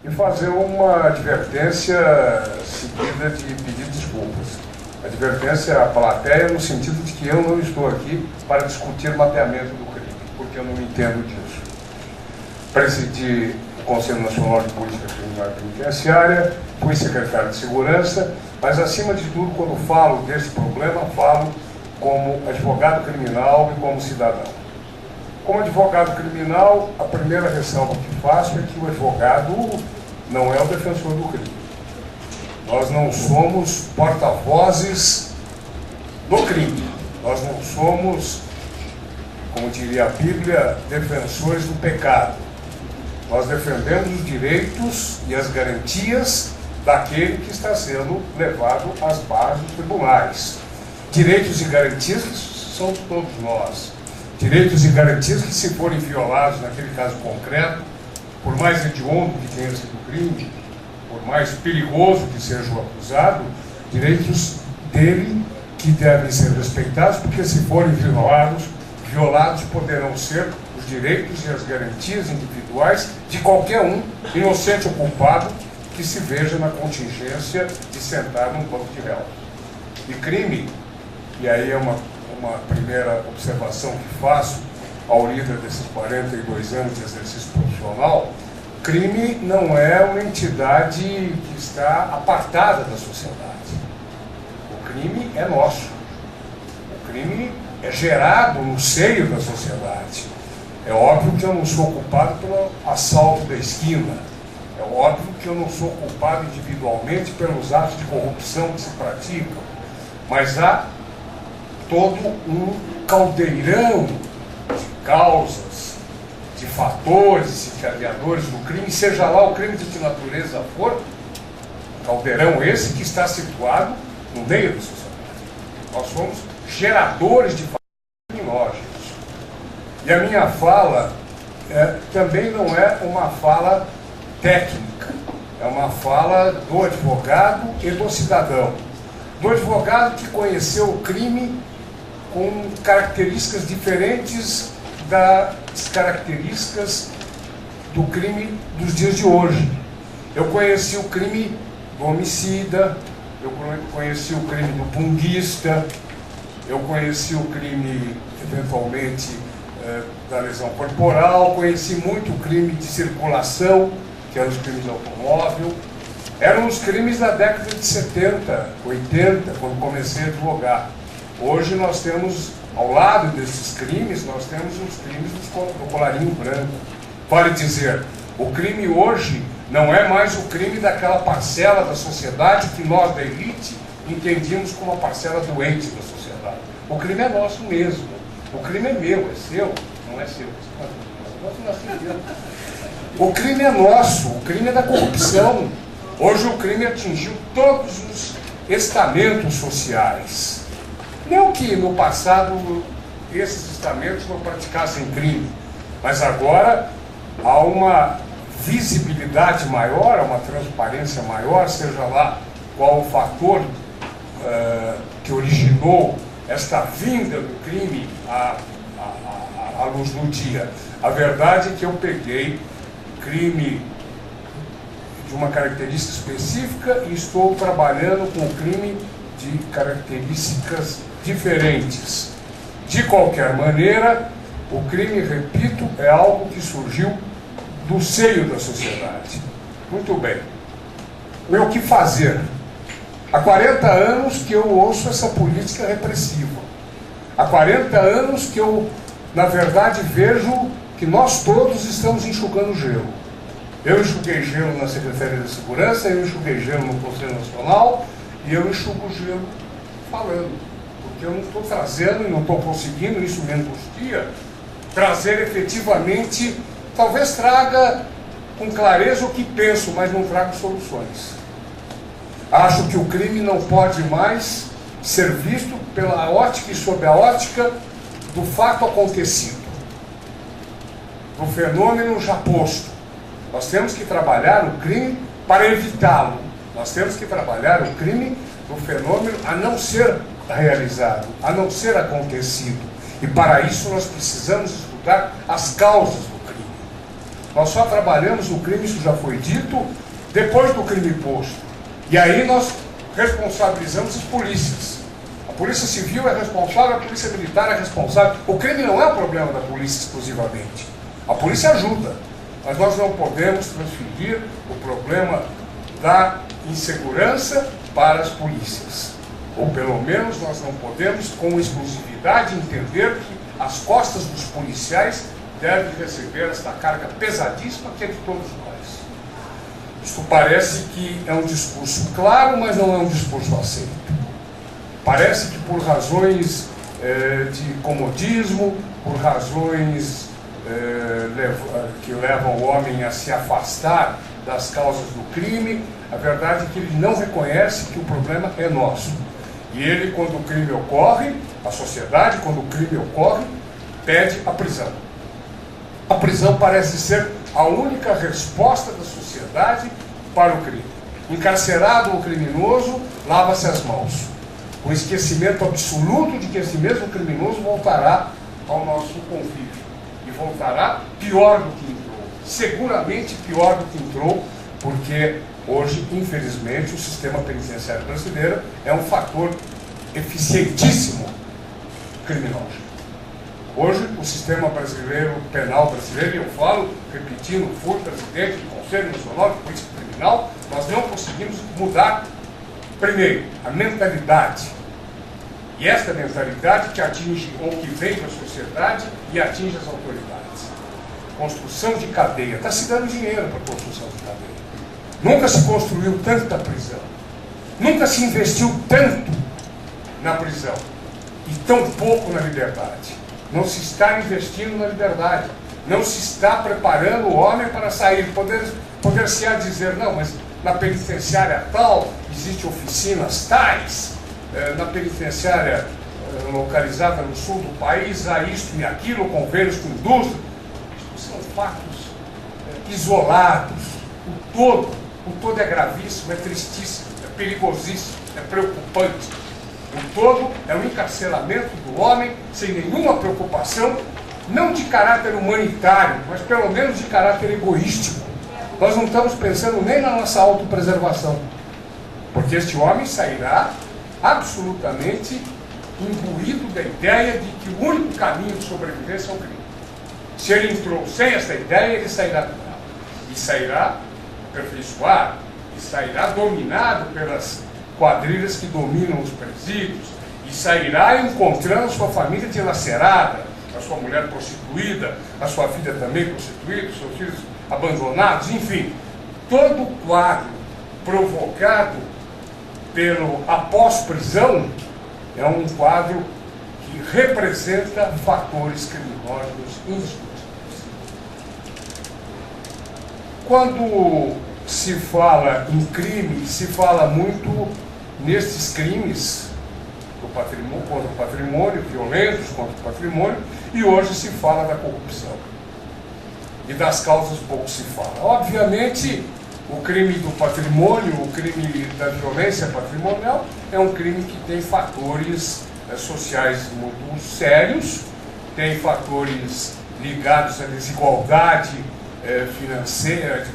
e fazer uma advertência seguida de pedir desculpas. Advertência à plateia no sentido de que eu não estou aqui para discutir mapeamento do crime, porque eu não entendo disso. Presidi o Conselho Nacional de Política Criminal e Penitenciária, fui secretário de Segurança, mas, acima de tudo, quando falo desse problema, falo como advogado criminal e como cidadão. Como advogado criminal, a primeira ressalva que faço é que o advogado não é o defensor do crime. Nós não somos porta-vozes do crime. Nós não somos, como diria a Bíblia, defensores do pecado. Nós defendemos os direitos e as garantias daquele que está sendo levado às barras dos tribunais. Direitos e garantias que são de todos nós. Direitos e garantias que, se forem violados naquele caso concreto, por mais hediondo que tenha sido o crime, por mais perigoso que seja o acusado, direitos dele que devem ser respeitados, porque, se forem violados poderão ser os direitos e as garantias individuais de qualquer um, inocente ou culpado, que se veja na contingência de sentar num banco de réus. E crime, e aí é uma primeira observação que faço ao líder desses 42 anos de exercício profissional, crime não é uma entidade que está apartada da sociedade. O crime é nosso. O crime é gerado no seio da sociedade. É óbvio que eu não sou culpado pelo assalto da esquina. É óbvio que eu não sou culpado individualmente pelos atos de corrupção que se praticam. Mas há todo um caldeirão de causas, de fatores e criadores do crime, seja lá o crime de que natureza for, caldeirão esse que está situado no meio da sociedade. Nós somos geradores de fatores criminosos. E a minha fala também não é uma fala técnica, é uma fala do advogado e do cidadão. Do advogado que conheceu o crime com características diferentes das características do crime dos dias de hoje. Eu conheci o crime do homicida, eu conheci o crime do punguista, eu conheci o crime, eventualmente, da lesão corporal, conheci muito o crime de circulação, que eram os crimes de automóvel. Eram os crimes da década de 70, 80, quando comecei a advogar. Hoje nós temos, ao lado desses crimes, nós temos os crimes do colarinho branco. Vale dizer, o crime hoje não é mais o crime daquela parcela da sociedade que nós, da elite, entendíamos como uma parcela doente da sociedade. O crime é nosso mesmo. O crime é meu, é seu, não é seu. O crime é nosso, o crime é da corrupção. Hoje o crime atingiu todos os estamentos sociais. Não que no passado esses estamentos não praticassem crime, mas agora há uma visibilidade maior, há uma transparência maior, seja lá qual o fator que originou esta vinda do crime à luz do dia. A verdade é que eu peguei crime de uma característica específica e estou trabalhando com o crime de características diferentes. De qualquer maneira, o crime, repito, é algo que surgiu do seio da sociedade. Muito bem. O que fazer? Há 40 anos que eu ouço essa política repressiva. Há 40 anos que eu, na verdade, vejo que nós todos estamos enxugando gelo. Eu enxuguei gelo na Secretaria de Segurança, eu enxuguei gelo no Conselho Nacional e eu enxugo gelo falando. Porque eu não estou trazendo e não estou conseguindo, isso me angustia, trazer efetivamente, talvez traga com clareza o que penso, mas não trago soluções. Acho que o crime não pode mais ser visto pela ótica e sob a ótica do fato acontecido, do fenômeno já posto. Nós temos que trabalhar o crime para evitá-lo. Nós temos que trabalhar o crime do fenômeno a não ser realizado, a não ser acontecido. E para isso nós precisamos estudar as causas do crime. Nós só trabalhamos no crime, isso já foi dito, depois do crime posto. E aí nós responsabilizamos as polícias. A Polícia Civil é responsável, a Polícia Militar é responsável. O crime não é um problema da polícia exclusivamente. A polícia ajuda, mas nós não podemos transferir o problema da insegurança para as polícias. Ou pelo menos nós não podemos, com exclusividade, entender que as costas dos policiais devem receber esta carga pesadíssima que é de todos nós. Isso parece que é um discurso claro, mas não é um discurso aceito. Parece que por razões de comodismo, por razões que levam o homem a se afastar das causas do crime, a verdade é que ele não reconhece que o problema é nosso. E ele, quando o crime ocorre, a sociedade, quando o crime ocorre, pede a prisão. A prisão parece ser a única resposta da sociedade para o crime. Encarcerado o criminoso, lava-se as mãos, com esquecimento absoluto de que esse mesmo criminoso voltará ao nosso convívio. E voltará pior do que entrou. Seguramente pior do que entrou, porque hoje, infelizmente, o sistema penitenciário brasileiro é um fator eficientíssimo criminológico. Hoje, o sistema brasileiro, penal brasileiro, e eu falo, repetindo, fui presidente do Conselho Nacional de Polícia Criminal, nós não conseguimos mudar, primeiro, a mentalidade. E esta mentalidade que atinge ou que vem da sociedade e atinge as autoridades. Construção de cadeia. Está se dando dinheiro para a construção de cadeia. Nunca se construiu tanta prisão. Nunca se investiu tanto na prisão. E tão pouco na liberdade. Não se está investindo na liberdade. Não se está preparando o homem para sair. Poder-se-á dizer, não, mas na penitenciária tal, existem oficinas tais, na penitenciária localizada no sul do país, há isto e aquilo, convênios com indústria. São fatos isolados. O todo é gravíssimo, é tristíssimo, é perigosíssimo, é preocupante. O todo é o encarceramento do homem sem nenhuma preocupação, não de caráter humanitário, mas pelo menos de caráter egoístico. Nós não estamos pensando nem na nossa autopreservação, porque este homem sairá absolutamente imbuído da ideia de que o único caminho de sobrevivência é o crime. Se ele entrou sem essa ideia, ele sairá do carro. E sairá aperfeiçoado, e sairá dominado pelas quadrilhas que dominam os presídios, e sairá encontrando sua família dilacerada, a sua mulher prostituída, a sua filha também prostituída, os seus filhos abandonados, enfim, todo o quadro provocado pelo após-prisão é um quadro que representa fatores criminógenos indiscutíveis. Quando se fala em crime, se fala muito nestes crimes do patrimônio, contra o patrimônio, violentos contra o patrimônio, e hoje se fala da corrupção. E das causas pouco se fala. Obviamente, o crime do patrimônio, o crime da violência patrimonial, é um crime que tem fatores sociais muito sérios, tem fatores ligados à desigualdade financeira,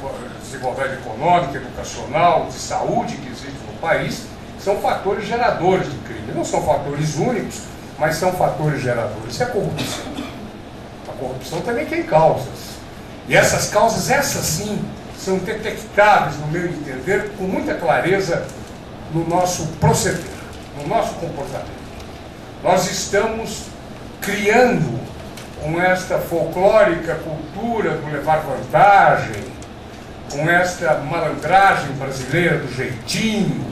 desigualdade econômica, educacional, de saúde que existe no país. São fatores geradores de crime. Não são fatores únicos, mas são fatores geradores. E a corrupção? A corrupção também tem causas. E essas causas, essas sim, são detectáveis, no meu entender, com muita clareza no nosso proceder, no nosso comportamento. Nós estamos criando, com esta folclórica cultura do levar vantagem, com esta malandragem brasileira do jeitinho,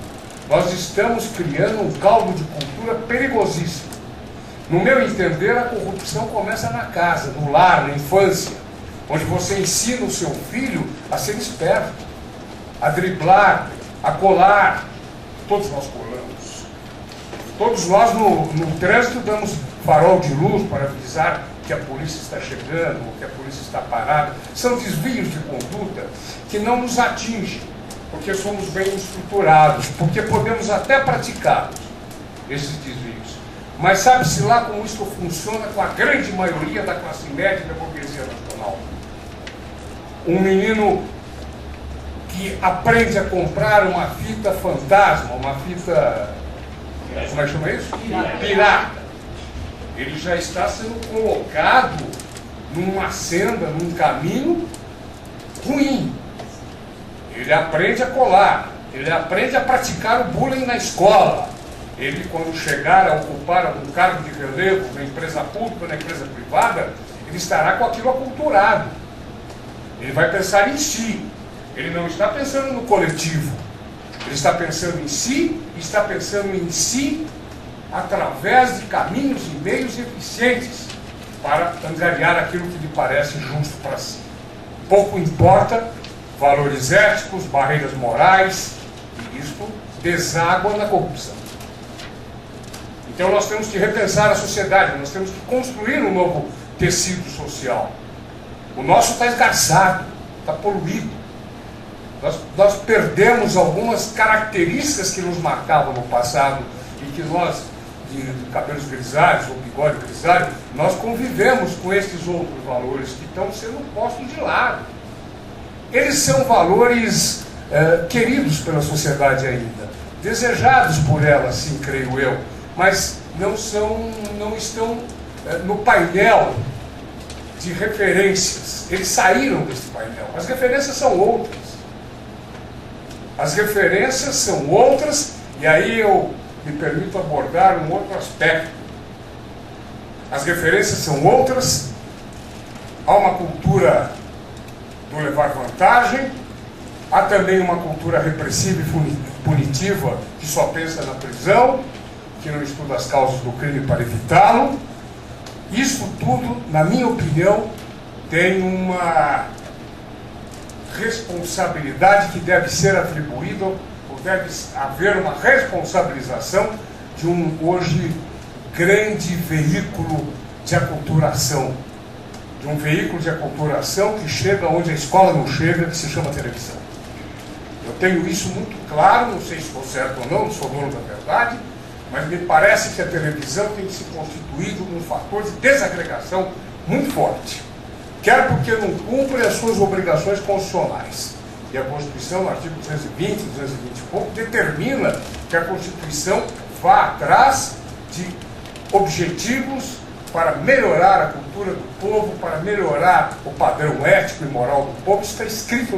nós estamos criando um caldo de cultura perigosíssimo. No meu entender, a corrupção começa na casa, no lar, na infância, onde você ensina o seu filho a ser esperto, a driblar, a colar. Todos nós colamos. Todos nós no trânsito damos farol de luz para avisar que a polícia está chegando, ou que a polícia está parada. São desvios de conduta que não nos atingem, porque somos bem estruturados, porque podemos até praticá-los, esses desvios. Mas sabe-se lá como isso funciona com a grande maioria da classe média e da burguesia nacional. um menino que aprende a comprar uma fita fantasma, uma fita, como é que chama isso? Pirata. Ele já está sendo colocado numa senda, num caminho ruim. Ele aprende a colar, ele aprende a praticar o bullying na escola. Ele, quando chegar a ocupar algum cargo de relevo na empresa pública ou na empresa privada, ele estará com aquilo aculturado. Ele vai pensar em si. Ele não está pensando no coletivo. Ele está pensando em si, e está pensando em si através de caminhos e meios eficientes para angariar aquilo que lhe parece justo para si. Pouco importa valores éticos, barreiras morais, e isto deságua na corrupção. Então nós temos que repensar a sociedade, nós temos que construir um novo tecido social. O nosso está esgarçado, está poluído. Nós perdemos algumas características que nos marcavam no passado e que nós, de cabelos grisalhos ou bigode grisalho, nós convivemos com esses outros valores que estão sendo postos de lado. Eles são valores queridos pela sociedade ainda, desejados por ela, sim, creio eu, mas não estão no painel de referências. Eles saíram desse painel. As referências são outras. As referências são outras, e aí eu me permito abordar um outro aspecto. As referências são outras, há uma cultura do levar vantagem, há também uma cultura repressiva e punitiva que só pensa na prisão, que não estuda as causas do crime para evitá-lo. Isso tudo, na minha opinião, tem uma responsabilidade que deve ser atribuída, ou deve haver uma responsabilização de um, hoje, grande veículo de aculturação. De um veículo de aculturação que chega onde a escola não chega, que se chama televisão. Eu tenho isso muito claro, não sei se estou certo ou não sou dono da verdade, mas me parece que a televisão tem se constituído num fator de desagregação muito forte. Quer porque não cumpre as suas obrigações constitucionais. E a Constituição, no artigo 220, 220 e pouco, determina que a Constituição vá atrás de objetivos para melhorar a cultura do povo, para melhorar o padrão ético e moral do povo. Isso está escrito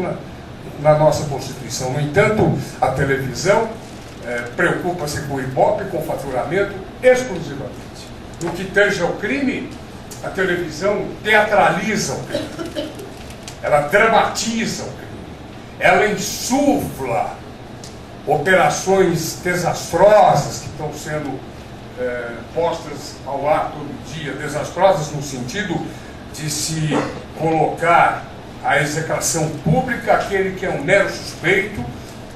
na nossa Constituição. No entanto, a televisão preocupa-se com o Ibope, com o faturamento exclusivamente. No que tange ao crime, a televisão teatraliza o crime, ela dramatiza o crime, ela insufla operações desastrosas que estão sendo postas ao ar todo dia, desastrosas no sentido de se colocar à execração pública aquele que é um mero suspeito,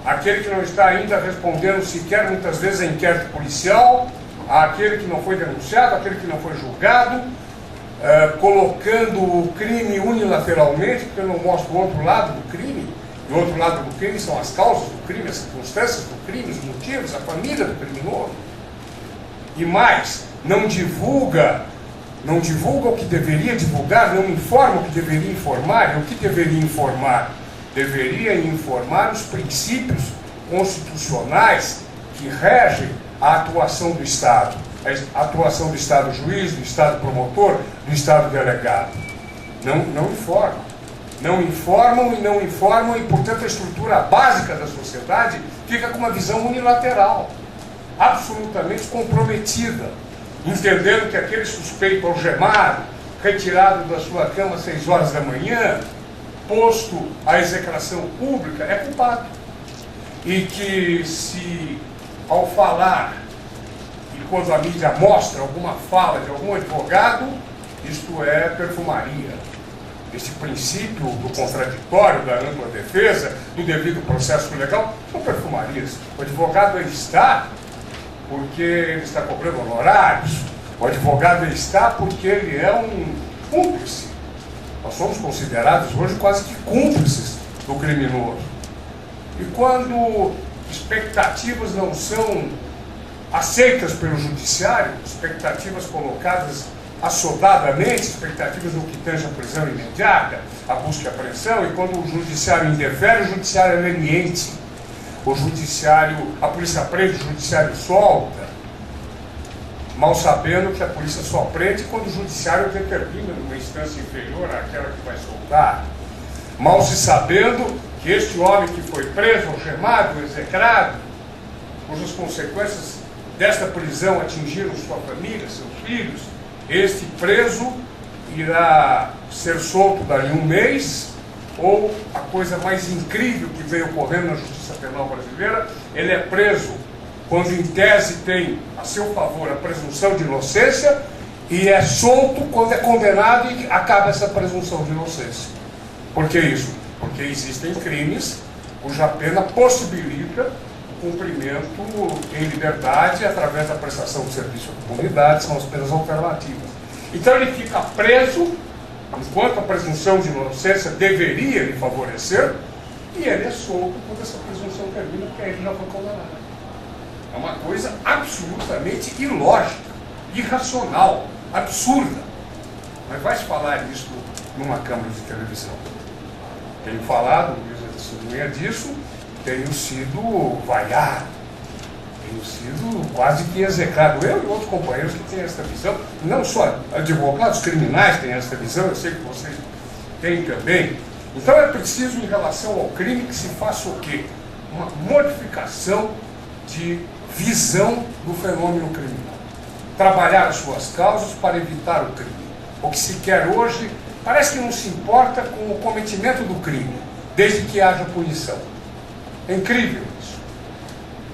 aquele que não está ainda respondendo sequer muitas vezes a inquérito policial, aquele que não foi denunciado, aquele que não foi julgado, colocando o crime unilateralmente, porque eu não mostro o outro lado do crime. E o outro lado do crime são as causas do crime, as circunstâncias do crime, os motivos, a família do criminoso. E mais, não divulga o que deveria divulgar, não informa o que deveria informar. E o que deveria informar? Deveria informar os princípios constitucionais que regem a atuação do Estado. A atuação do Estado juiz, do Estado promotor, do Estado delegado. Não informam. Não informam e, portanto, a estrutura básica da sociedade fica com uma visão unilateral, absolutamente comprometida, entendendo que aquele suspeito algemado, retirado da sua cama às 6 horas da manhã, posto à execração pública, é culpado. E que se, ao falar, e quando a mídia mostra alguma fala de algum advogado, isto é perfumaria. Esse princípio do contraditório, da ampla defesa, do devido processo legal, são perfumarias. O advogado aí está porque ele está cobrando honorários, o advogado aí está porque ele é um cúmplice. Nós somos considerados hoje quase que cúmplices do criminoso. E quando expectativas não são aceitas pelo judiciário, expectativas colocadas assodadamente expectativas no que tange a prisão imediata, a busca e apreensão, e quando o judiciário interfere, o judiciário é leniente. A polícia prende, o judiciário solta, mal sabendo que a polícia só prende quando o judiciário determina numa instância inferior àquela que vai soltar. Mal se sabendo que este homem que foi preso, algemado, execrado, cujas consequências desta prisão atingiram sua família, seus filhos, este preso irá ser solto dali um mês, ou a coisa mais incrível que veio ocorrendo na Justiça Penal brasileira, ele é preso quando em tese tem a seu favor a presunção de inocência e é solto quando é condenado e acaba essa presunção de inocência. Por que isso? Porque existem crimes cuja pena possibilita o cumprimento em liberdade através da prestação de serviço à comunidade, são as penas alternativas. Então ele fica preso enquanto a presunção de inocência deveria lhe favorecer, e ele é solto quando essa presunção termina, porque aí ele já foi condenado. É uma coisa absolutamente ilógica, irracional, absurda. Mas vai se falar isso numa câmara de televisão. Tenho falado, mesmo testemunha disso, tenho sido vaiado, tenho sido quase que execrado. Eu e outros companheiros que têm essa visão, não só advogados criminais têm essa visão, eu sei que vocês têm também. Então é preciso, em relação ao crime, que se faça o quê? Uma modificação de visão do fenômeno criminal. Trabalhar as suas causas para evitar o crime. O que se quer hoje parece que não se importa com o cometimento do crime, desde que haja punição. É incrível isso.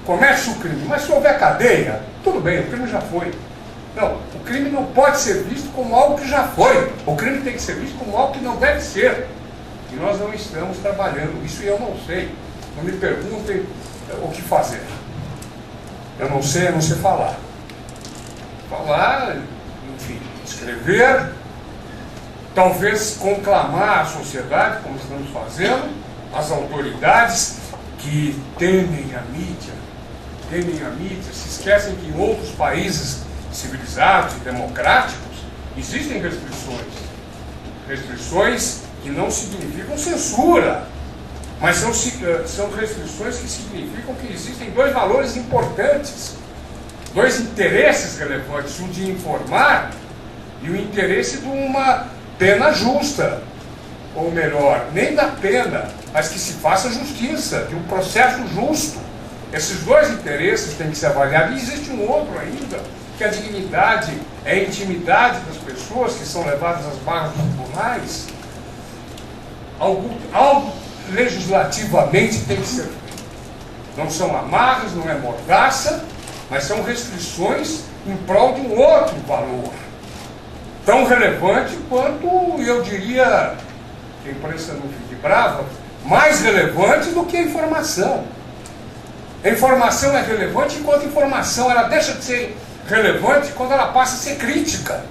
Comete o crime, mas se houver cadeia, tudo bem, o crime já foi. Não, o crime não pode ser visto como algo que já foi. O crime tem que ser visto como algo que não deve ser. E nós não estamos trabalhando isso, e eu não sei. Não me perguntem o que fazer. Eu não sei falar. Falar, enfim, escrever, talvez conclamar a sociedade, como estamos fazendo, as autoridades que temem a mídia, se esquecem que em outros países civilizados e democráticos existem restrições que não significam censura, mas são restrições que significam que existem dois valores importantes, dois interesses relevantes, o de informar e o interesse de uma pena justa, ou melhor, nem da pena, mas que se faça justiça, de um processo justo. Esses dois interesses têm que ser avaliados. E existe um outro ainda, que a dignidade, é a intimidade das pessoas que são levadas às barras dos tribunais. Algo legislativamente tem que ser feito. Não são amarras, não é mordaça, mas são restrições em prol de um outro valor, tão relevante quanto, eu diria, que a imprensa não fique brava, mais relevante do que a informação. A informação é relevante enquanto a informação ela deixa de ser relevante quando ela passa a ser crítica,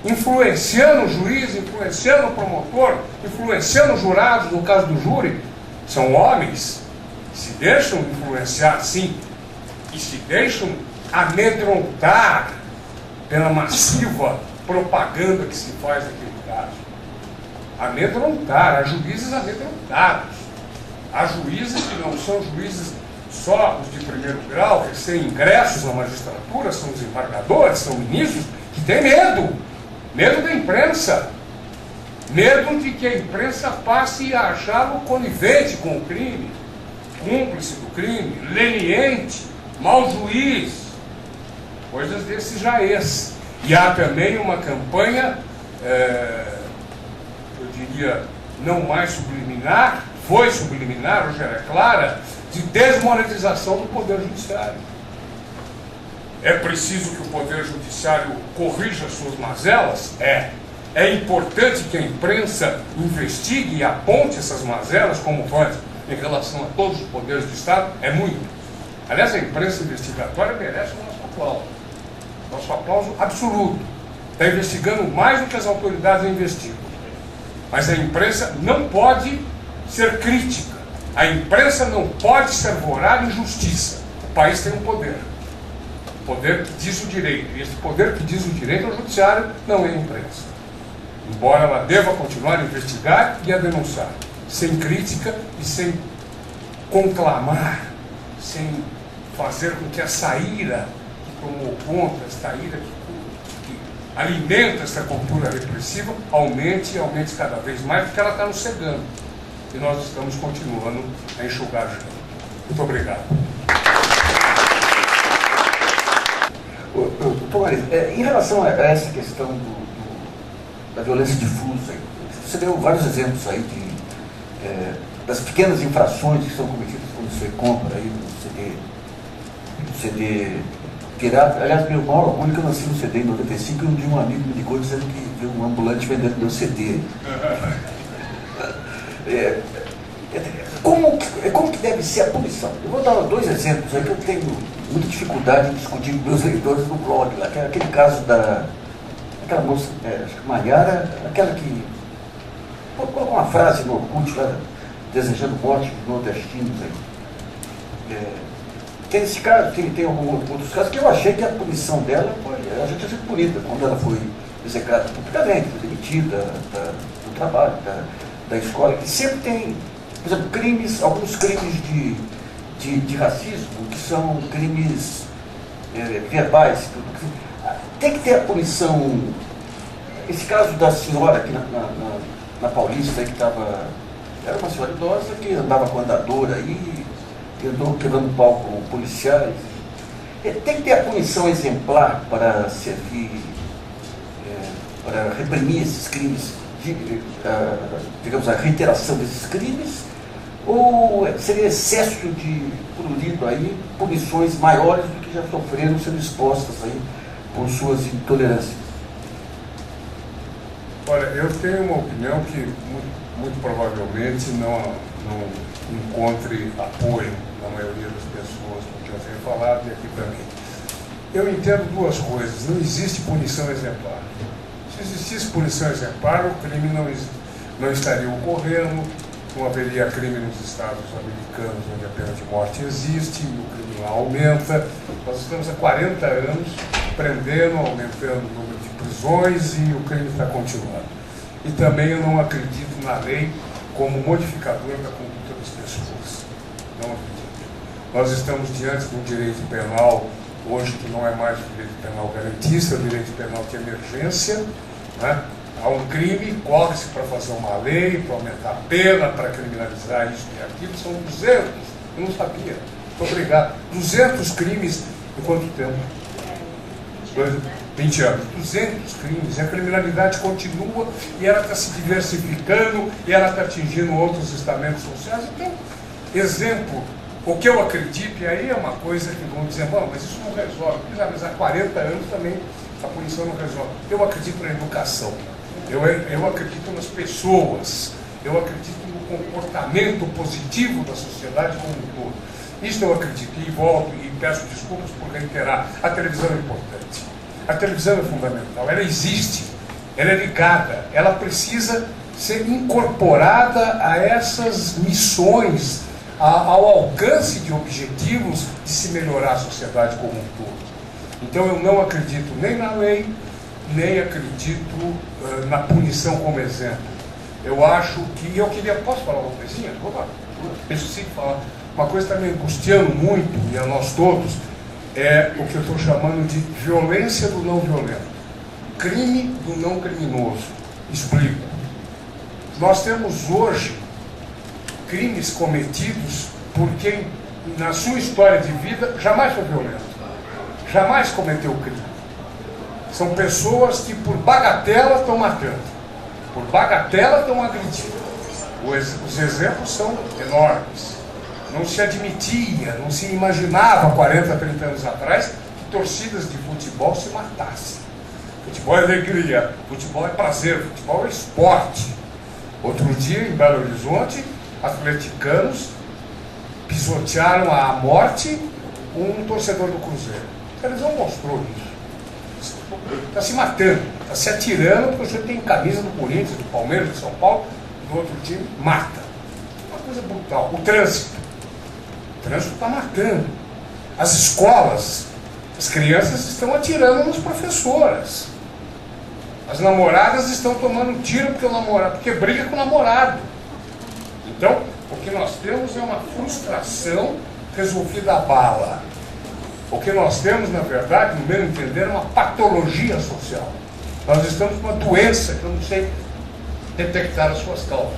influenciando o juiz, influenciando o promotor, influenciando os jurados, no caso do júri. São homens que se deixam influenciar, sim, e se deixam amedrontar pela massiva propaganda que se faz naquele caso. Amedrontar, há juízes amedrontados. Há juízes que não são juízes só os de primeiro grau, recém-ingressos na magistratura, são desembargadores, são ministros, que têm medo da imprensa, medo de que a imprensa passe a achá-lo conivente com o crime, cúmplice do crime, leniente, mau juiz, coisas desse jaez. E há também uma campanha, eu diria, não mais subliminar, foi subliminar, hoje ela é clara, de desmonetização do Poder Judiciário. É preciso que o Poder Judiciário corrija suas mazelas? É importante que a imprensa investigue e aponte essas mazelas, como faz em relação a todos os poderes do Estado? É muito. Aliás, a imprensa investigatória merece o nosso aplauso. Nosso aplauso absoluto. Está investigando mais do que as autoridades investigam. Mas a imprensa não pode ser crítica. A imprensa não pode se arvorar em justiça. O país tem um poder. poder que diz o direito. E esse poder que diz o direito é o judiciário, não é a imprensa. Embora ela deva continuar a investigar e a denunciar, sem crítica e sem conclamar, sem fazer com que a saíra que tomou conta, a saíra que alimenta essa cultura repressiva, aumente e aumente cada vez mais, porque ela está nos cegando. E nós estamos continuando a enxugar gelo. Muito obrigado. Tomari, em relação a essa questão da violência difusa, você deu vários exemplos aí das pequenas infrações que são cometidas quando você compra aí no CD pirata. Aliás, meu maior orgulho que eu nasci no CD em 95 e um dia um amigo me ligou dizendo que viu um ambulante vendendo meu CD. Como que deve ser a punição? Eu vou dar dois exemplos aí que eu tenho muita dificuldade em discutir com meus leitores no blog, lá, que é aquele caso daquela moça, acho que Maiara, aquela que colocou uma frase no Orkut lá, desejando morte dos nordestinos aí. Tem esse caso, tem alguns outros casos que eu achei que a punição dela ela já tinha sido punida quando ela foi execrada publicamente, foi demitida do trabalho, da escola, que sempre tem, por exemplo, alguns crimes de racismo, que são crimes verbais, tem que ter a punição. Esse caso da senhora aqui na Paulista, que era uma senhora idosa que andava com andadora aí, que andou quebrando pau com policiais. Tem que ter a punição exemplar para servir, para reprimir esses crimes, digamos, a reiteração desses crimes, ou seria excesso de prurido aí, punições maiores do que já sofreram sendo expostas aí por suas intolerâncias? Olha, eu tenho uma opinião que muito provavelmente não encontre apoio na maioria das pessoas com que eu tenho falado e aqui também. Eu entendo duas coisas. Não existe punição exemplar. Se existisse punição exemplar, o crime não estaria ocorrendo, não haveria crime nos Estados americanos, onde a pena de morte existe, e o crime lá aumenta. Nós estamos há 40 anos prendendo, aumentando o número de prisões e o crime está continuando. E também eu não acredito na lei como modificadora da conduta das pessoas. Não acredito. Nós estamos diante de um direito penal, hoje que não é mais um direito penal garantista, é um direito penal de emergência, né? Há um crime, corre-se para fazer uma lei, para aumentar a pena, para criminalizar isso e aquilo, são 200, eu não sabia, muito obrigado, 200 crimes em quanto tempo? 20 anos, 200 crimes, a criminalidade continua e ela está se diversificando e ela está atingindo outros estamentos sociais. Então, exemplo, o que eu acredito, e aí é uma coisa que vão dizer, bom, mas isso não resolve, mas há 40 anos também a punição não resolve. Eu acredito na educação, eu acredito nas pessoas, eu acredito no comportamento positivo da sociedade como um todo. Isso eu acredito, e volto e peço desculpas por reiterar, a televisão é importante. A televisão é fundamental, ela existe, ela é ligada, ela precisa ser incorporada a essas missões, ao alcance de objetivos de se melhorar a sociedade como um todo. Então eu não acredito nem na lei, nem acredito na punição como exemplo. Eu acho que, posso falar uma coisinha? Vou lá, preciso falar. Uma coisa que está me angustiando muito, e a nós todos, é o que eu estou chamando de violência do não violento, crime do não criminoso. Explico. Nós temos hoje crimes cometidos por quem, na sua história de vida, jamais foi violento, jamais cometeu crime. São pessoas que, por bagatela, estão matando, por bagatela, estão agredindo. Os exemplos são enormes. Não se admitia, não se imaginava 40, 30 anos atrás que torcidas de futebol se matassem. Futebol é alegria, futebol é prazer, futebol é esporte. Outro dia, em Belo Horizonte, atleticanos pisotearam à morte um torcedor do Cruzeiro. A televisão mostrou isso. Está se matando, está se atirando, porque você tem camisa do Corinthians, do Palmeiras, do São Paulo, do outro time, mata. Uma coisa brutal. O trânsito está matando. As escolas As crianças estão atirando nas professoras. As namoradas estão tomando tiro porque briga com o namorado. Então, o que nós temos é uma frustração resolvida a bala. O que nós temos, na verdade, no meu entender, é uma patologia social. Nós estamos com uma doença que eu não sei detectar as suas causas,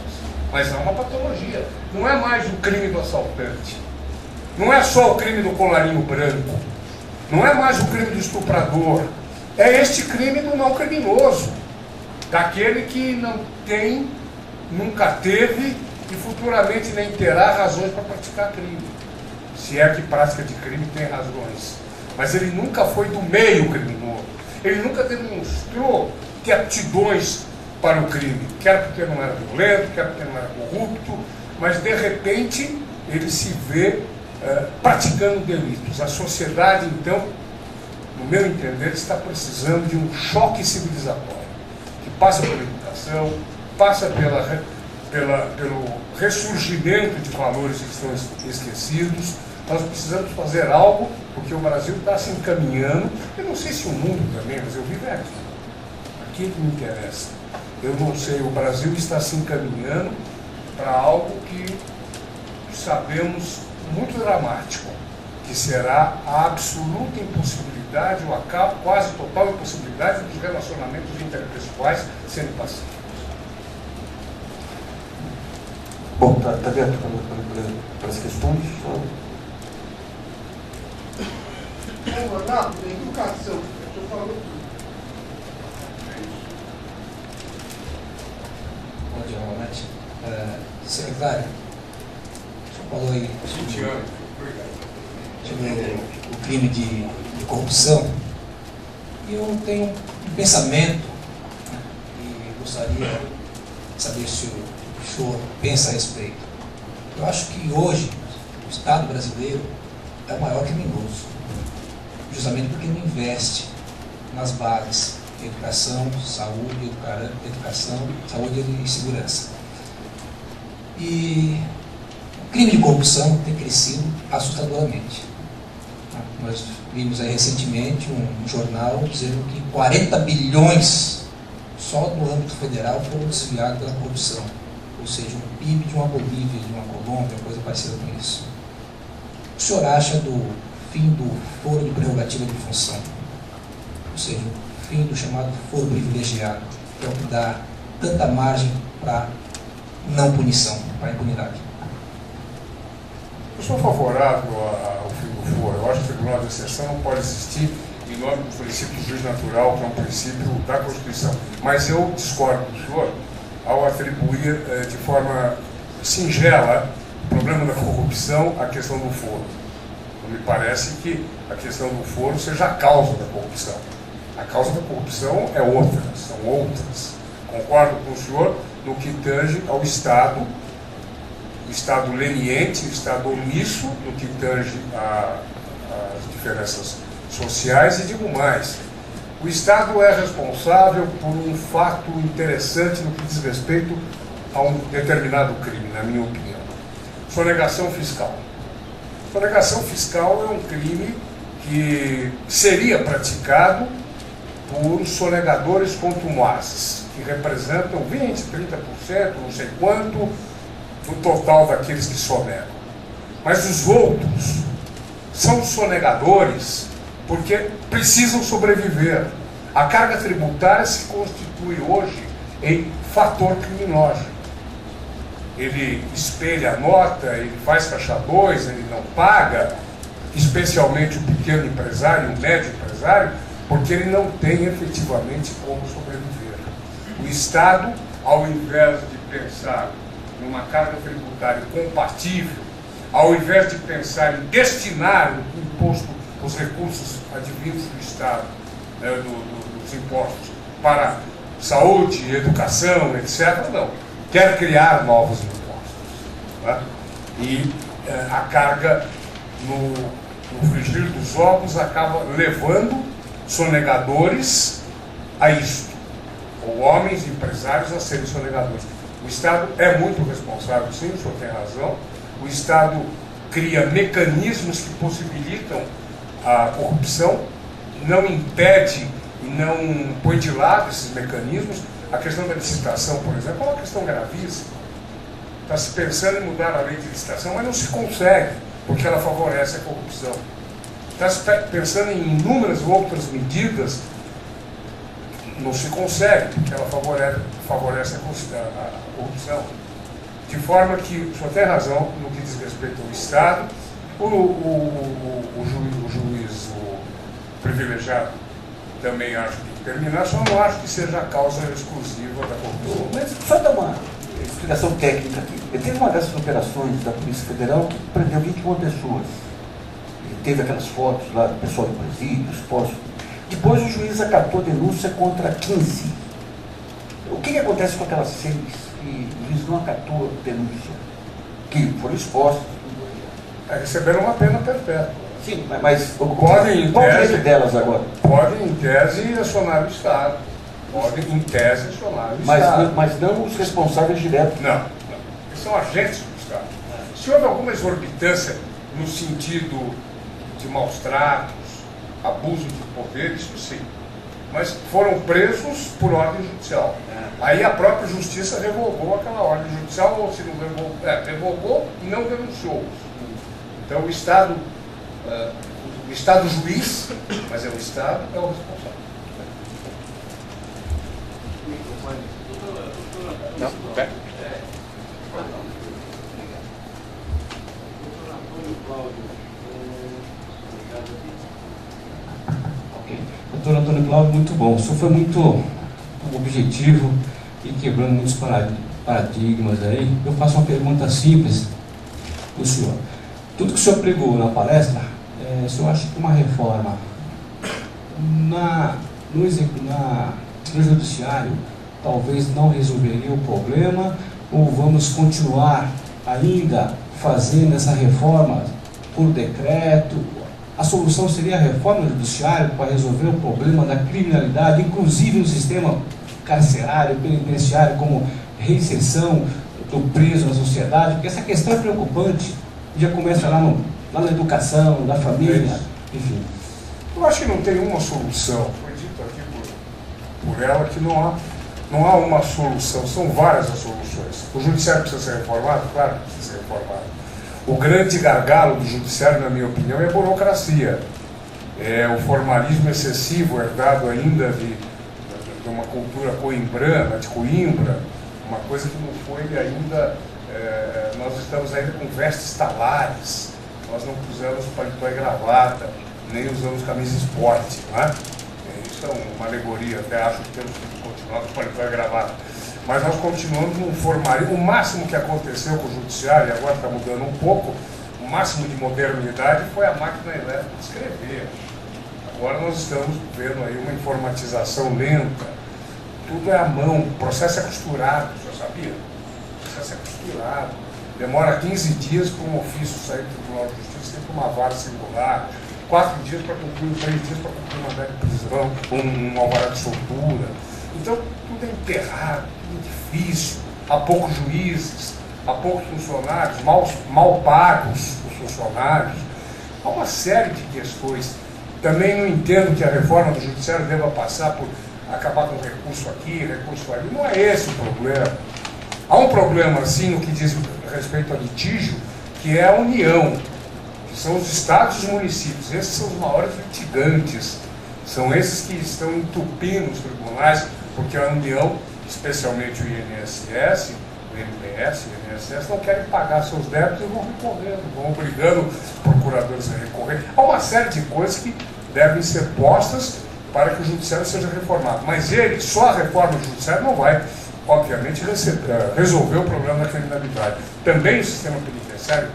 mas é uma patologia. Não é mais o crime do assaltante. Não é só o crime do colarinho branco. Não é mais o crime do estuprador. É este crime do não criminoso. Daquele que não tem, nunca teve e futuramente nem terá razões para praticar crime. Se é que prática de crime tem razões. Mas ele nunca foi do meio criminoso. Ele nunca demonstrou ter aptidões para o crime. Quer porque não era violento, quer porque não era corrupto, mas de repente ele se vê praticando delitos. A sociedade, então, no meu entender, está precisando de um choque civilizatório, que passa pela educação, passa pelo ressurgimento de valores que estão esquecidos. Nós precisamos fazer algo, porque o Brasil está se encaminhando, eu não sei se o mundo também, mas eu vivo aqui que me interessa. Eu não sei, o Brasil está se encaminhando para algo que sabemos muito dramático, que será a absoluta impossibilidade, ou a quase total impossibilidade dos relacionamentos interpessoais serem pacíficos. Bom, está aberto para as questões? Renato, educação, eu estou falando tudo. Bom dia, novamente. Secretário, o senhor falou aí sobre o crime de corrupção. E eu tenho um pensamento, né, e gostaria de saber se o senhor pensa a respeito. Eu acho que hoje o Estado brasileiro é o maior criminoso, justamente porque não investe nas bases: educação, saúde, saúde e segurança. E o crime de corrupção tem crescido assustadoramente. Nós vimos aí recentemente um jornal dizendo que 40 bilhões só no âmbito federal foram desviados pela corrupção. Ou seja, um PIB de uma Bolívia, de uma Colômbia, coisa parecida com isso. O senhor acha do fim do foro de prerrogativa de função? Ou seja, o fim do chamado foro privilegiado, que é o que dá tanta margem para não punição, para impunidade? Eu sou favorável ao fim do foro. Eu acho que o tribunal de exceção não pode existir em nome do princípio do juiz natural, que é um princípio da Constituição. Mas eu discordo do senhor ao atribuir de forma singela o problema da corrupção à questão do foro. Não me parece que a questão do foro seja a causa da corrupção. A causa da corrupção é outra, são outras. Concordo com o senhor no que tange ao Estado, o Estado leniente, o Estado omisso, no que tange às diferenças sociais, e digo mais, o Estado é responsável por um fato interessante no que diz respeito a um determinado crime, na minha opinião. Sonegação fiscal. Sonegação fiscal é um crime que seria praticado por sonegadores contumazes, que representam 20%, 30%, não sei quanto, do total daqueles que sonegam. Mas os outros são sonegadores porque precisam sobreviver. A carga tributária se constitui hoje em fator criminógeno. Ele espelha a nota, ele faz caixa 2, ele não paga, especialmente o pequeno empresário, o médio empresário, porque ele não tem efetivamente como sobreviver. O Estado, ao invés de pensar numa carga tributária compatível, ao invés de pensar em destinar o imposto, os recursos advindos do Estado, dos impostos, para saúde, educação, etc., não. Quer criar novos impostos. Tá? E a carga, no frigir dos ovos, acaba levando sonegadores a isto, ou homens empresários a serem sonegadores. O Estado é muito responsável, sim, o senhor tem razão. O Estado cria mecanismos que possibilitam a corrupção, não impede e não põe de lado esses mecanismos. A questão da licitação, por exemplo, é uma questão gravíssima. Está se pensando em mudar a lei de licitação, mas não se consegue, porque ela favorece a corrupção. Está se pensando em inúmeras outras medidas, não se consegue, porque ela favorece a corrupção. De forma que o senhor tem razão no que diz respeito ao Estado, o juiz privilegiado também acho que tem que terminar, só não acho que seja a causa exclusiva da corrupção. Mas só dar uma explicação técnica aqui. Teve uma dessas operações da Polícia Federal que prendeu 21 pessoas. E teve aquelas fotos lá do pessoal do presídio, os postos. Depois o juiz acatou denúncia contra 15. O que acontece com aquelas 6 que o juiz não acatou denúncia? Que foram expostos. Receberam uma pena perpétua. Sim, mas podem, qual o direito delas agora? Podem, em tese, acionar o Estado. Podem, em tese, acionar o Estado. Mas não os responsáveis diretos. Não. Eles são agentes do Estado. Se houve alguma exorbitância no sentido de maus tratos, abuso de poder, isso sim. Mas foram presos por ordem judicial. Aí a própria Justiça revogou aquela ordem judicial, ou se não revogou, revogou e não denunciou. Então o Estado juiz, mas é o Estado, é o responsável. Não, pera. Doutor Antônio Cláudio, muito bom. O senhor foi muito objetivo e quebrando muitos paradigmas aí. Eu faço uma pergunta simples para o senhor. Tudo que o senhor pregou na palestra, o senhor acha que uma reforma no judiciário talvez não resolveria o problema, ou vamos continuar ainda fazendo essa reforma por decreto? A solução seria a reforma do judiciário para resolver o problema da criminalidade, inclusive no sistema carcerário, penitenciário, como reinserção do preso na sociedade, porque essa questão é preocupante, já começa lá na educação, da família, enfim. Eu acho que não tem uma solução. Foi dito aqui por ela que não há uma solução, são várias as soluções. O judiciário precisa ser reformado? Claro que precisa ser reformado. O grande gargalo do judiciário, na minha opinião, é a burocracia. É o formalismo excessivo herdado ainda de uma cultura coimbrana, de Coimbra, uma coisa que não foi ainda... nós estamos ainda com vestes talares, nós não pusemos paletó e gravata, nem usamos camisa esporte, não é? Isso é uma alegoria, até acho que temos que continuar com paletó e gravata. Mas nós continuamos num formalismo. O máximo que aconteceu com o judiciário, e agora está mudando um pouco, o máximo de modernidade foi a máquina elétrica de escrever. Agora nós estamos vendo aí uma informatização lenta, tudo é à mão, o processo é costurado, você sabia? O processo é costurado. Demora 15 dias para um ofício sair do Tribunal de Justiça, tem uma vara singular, 4 dias para cumprir, 3 dias para cumprir uma mandado de prisão, um alvará de soltura. Então, tudo é enterrado, tudo é difícil, há poucos juízes, há poucos funcionários, mal pagos os funcionários. Há uma série de questões. Também não entendo que a reforma do judiciário deva passar por acabar com recurso aqui, recurso ali. Não é esse o problema. Há um problema, sim, no que diz respeito a litígio, que é a união, que são os estados e os municípios. Esses são os maiores litigantes. São esses que estão entupindo os tribunais, porque a União, especialmente o INSS, o INPS, o INSS, não querem pagar seus débitos e vão recorrendo, vão obrigando os procuradores a recorrer. Há uma série de coisas que devem ser postas para que o judiciário seja reformado. Mas só a reforma do judiciário não vai, obviamente, resolver o problema da criminalidade. Também o sistema penitenciário,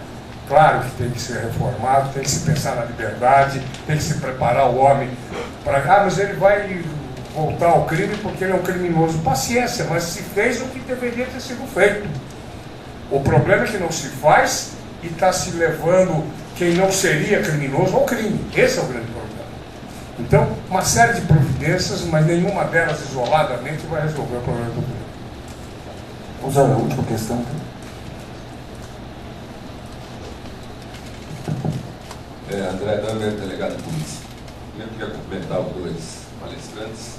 claro que tem que ser reformado, tem que se pensar na liberdade, tem que se preparar o homem para... mas ele vai voltar ao crime porque ele é um criminoso. Paciência, mas se fez o que deveria ter sido feito. O problema é que não se faz e está se levando quem não seria criminoso ao crime. Esse é o grande problema. Então, uma série de providências, mas nenhuma delas isoladamente vai resolver o problema do crime. Vamos à última questão. André Damer, delegado de polícia. Eu queria cumprimentar os dois palestrantes.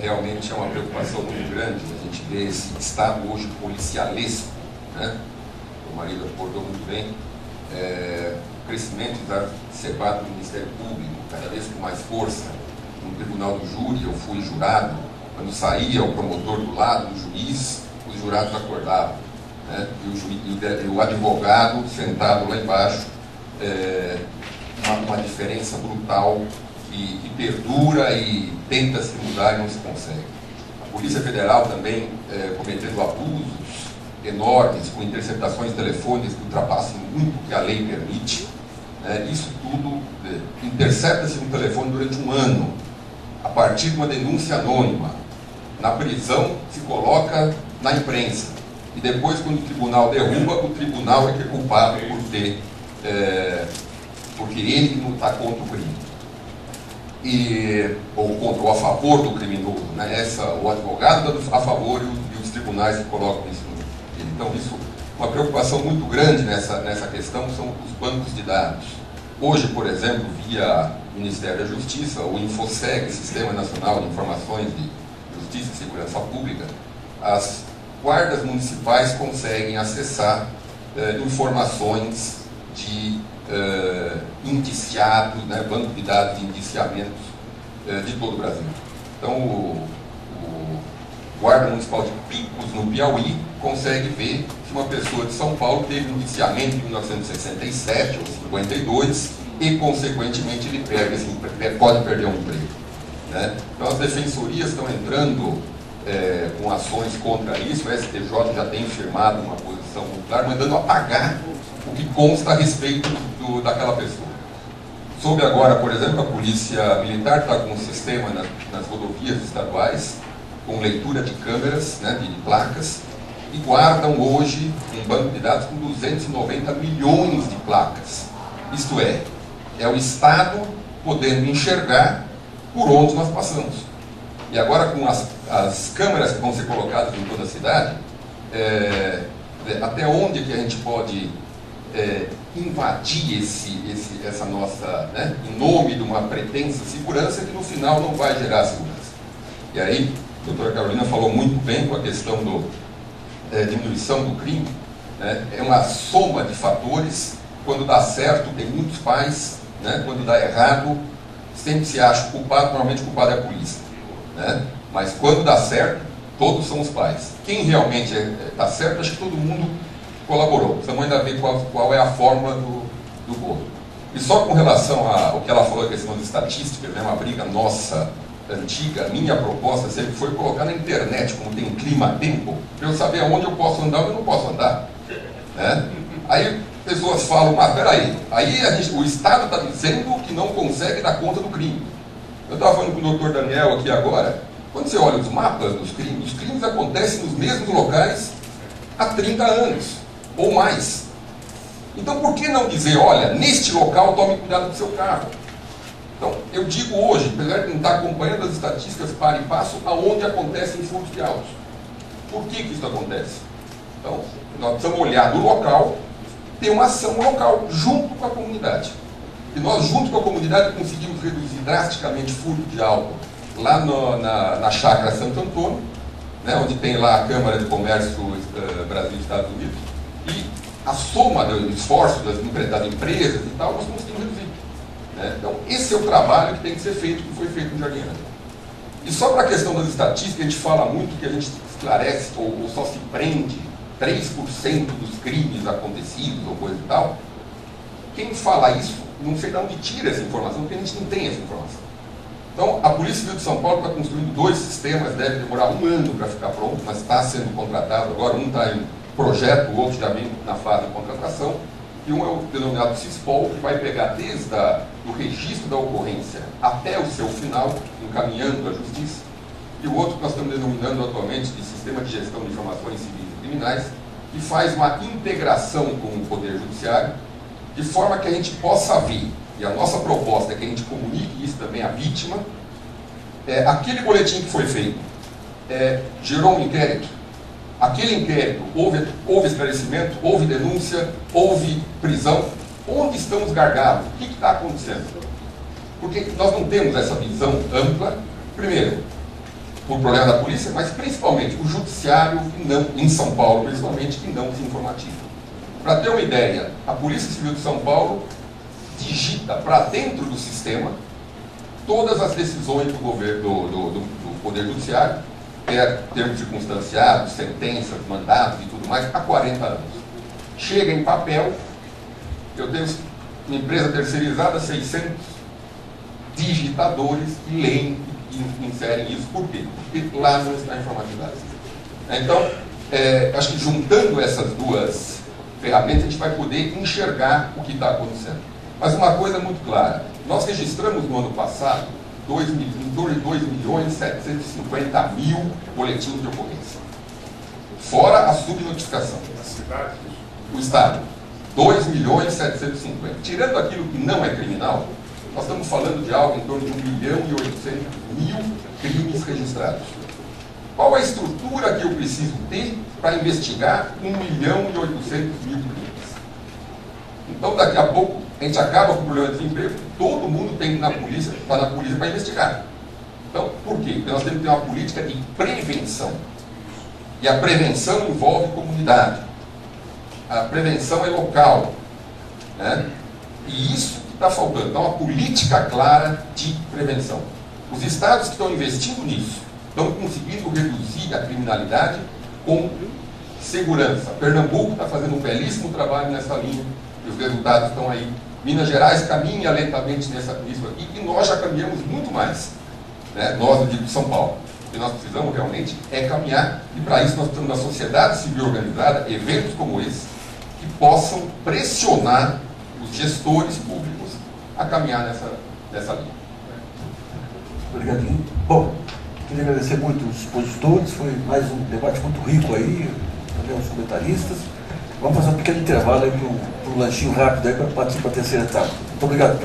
Realmente é uma preocupação muito grande a gente ver esse estado hoje policialesco, né? O marido abordou muito bem. O crescimento exacerbado do Ministério Público, cada vez com mais força. No tribunal do júri, eu fui jurado. Quando saía o promotor do lado do juiz, os jurados acordavam, né? E o advogado sentado lá embaixo. Uma diferença brutal que perdura e tenta se mudar e não se consegue. A Polícia Federal também cometendo abusos enormes, com interceptações telefônicas que ultrapassam muito o que a lei permite. Isso tudo intercepta-se um telefone durante um ano, a partir de uma denúncia anônima. Na prisão se coloca na imprensa. E depois, quando o tribunal derruba, o tribunal é que é culpado por ter... porque ele não está contra o crime. Ou contra ou a favor do criminoso. Né? O advogado a favor e os tribunais que colocam isso no ele. Então, isso, uma preocupação muito grande nessa questão são os bancos de dados. Hoje, por exemplo, via Ministério da Justiça, o InfoSeg, Sistema Nacional de Informações de Justiça e Segurança Pública, as guardas municipais conseguem acessar informações de indiciados, né, banco de dados de indiciamentos de todo o Brasil. Então, o guarda municipal de Picos, no Piauí, consegue ver se uma pessoa de São Paulo teve um indiciamento em 1967 ou 52 e, consequentemente, ele pode perder um emprego. Né? Então, as defensorias estão entrando com ações contra isso. O STJ já tem firmado uma posição muito clara, mandando apagar o que consta a respeito daquela pessoa. Soube agora, por exemplo, a Polícia Militar está com um sistema nas rodovias estaduais, com leitura de câmeras, né, de placas, e guardam hoje um banco de dados com 290 milhões de placas. Isto é o Estado podendo enxergar por onde nós passamos. E agora, com as câmeras que vão ser colocadas em toda a cidade, até onde que a gente pode invadir essa nossa, né, em nome de uma pretensa segurança que no final não vai gerar segurança. E aí, a doutora Carolina falou muito bem com a questão da diminuição do crime, né? É uma soma de fatores. Quando dá certo, tem muitos pais, né? Quando dá errado, sempre se acha culpado, normalmente o culpado é a polícia, né? Mas quando dá certo, todos são os pais. Quem realmente está certo, acho que todo mundo colaborou. Precisamos ainda ver qual é a fórmula do bolo. E só com relação ao que ela falou, a questão de estatística, né, uma briga nossa, antiga, minha proposta sempre foi colocar na internet, como tem um clima-tempo, para eu saber aonde eu posso andar ou eu não posso andar. Né? Aí pessoas falam, mas peraí, o Estado está dizendo que não consegue dar conta do crime. Eu estava falando com o doutor Daniel aqui agora, quando você olha os mapas dos crimes, os crimes acontecem nos mesmos locais há 30 anos. Ou mais. Então, por que não dizer, olha, neste local tome cuidado do seu carro? Então, eu digo hoje, apesar de não estar acompanhando as estatísticas para e passo, aonde acontecem furtos de autos. Por que isso acontece? Então, nós precisamos olhar no local, ter uma ação local, junto com a comunidade. E nós, junto com a comunidade, conseguimos reduzir drasticamente furto de auto lá na Chácara Santo Antônio, né, onde tem lá a Câmara de Comércio Brasil e Estados Unidos. E a soma do esforço das empresas e tal, nós conseguimos reduzir. Né? Então, esse é o trabalho que tem que ser feito, que foi feito no Jardim Ana. E só para a questão das estatísticas, a gente fala muito que a gente esclarece, ou só se prende 3% dos crimes acontecidos, ou coisa e tal. Quem fala isso, não sei de onde tira essa informação, porque a gente não tem essa informação. Então, a Polícia Civil de São Paulo está construindo 2 sistemas, deve demorar 1 ano para ficar pronto, mas está sendo contratado agora, um está em projeto, o outro já vem na fase de contratação, e um é o denominado CISPOL, que vai pegar desde o registro da ocorrência até o seu final, encaminhando a justiça, e o outro que nós estamos denominando atualmente de Sistema de Gestão de Informações Civis e Criminais, que faz uma integração com o Poder Judiciário, de forma que a gente possa ver, e a nossa proposta é que a gente comunique isso também à vítima, aquele boletim que foi feito, gerou um inquérito. Aquele inquérito, houve esclarecimento, houve denúncia, houve prisão. Onde estão os gargalos? O que está acontecendo? Porque nós não temos essa visão ampla, primeiro, por problema da polícia, mas principalmente o judiciário, que não, em São Paulo, principalmente, que não se informativa. Para ter uma ideia, a Polícia Civil de São Paulo digita para dentro do sistema todas as decisões do governo, do Poder Judiciário, termos circunstanciados, sentenças, mandatos e tudo mais, há 40 anos. Chega em papel, eu tenho uma empresa terceirizada, 600 digitadores que leem e inserem isso. Por quê? Porque lá não está informatizado. Então, acho que juntando essas duas ferramentas, a gente vai poder enxergar o que está acontecendo. Mas uma coisa muito clara, nós registramos no ano passado 2.750.000 boletins de ocorrência. Fora a subnotificação. A cidade? O Estado. 2.750.000. Tirando aquilo que não é criminal, nós estamos falando de algo em torno de 1.800.000 crimes registrados. Qual a estrutura que eu preciso ter para investigar 1.800.000 crimes? Então, daqui a pouco, a gente acaba com o problema de desemprego. Todo mundo tem na polícia, está na polícia para investigar. Então, por quê? Porque nós temos que ter uma política de prevenção. E a prevenção envolve comunidade. A prevenção é local. Né? E isso que está faltando. Então, uma política clara de prevenção. Os estados que estão investindo nisso estão conseguindo reduzir a criminalidade com segurança. Pernambuco está fazendo um belíssimo trabalho nessa linha. E os resultados estão aí. Minas Gerais caminha lentamente nisso aqui, e nós já caminhamos muito mais. Né? Nós, eu digo, São Paulo. O que nós precisamos realmente é caminhar, e para isso nós precisamos da sociedade civil organizada, eventos como esse, que possam pressionar os gestores públicos a caminhar nessa linha. Obrigadinho. Bom, queria agradecer muito os expositores, foi mais um debate muito rico aí, também os comentaristas. Vamos fazer um pequeno intervalo aí para um lanchinho rápido aí para partir para a terceira etapa. Muito obrigado.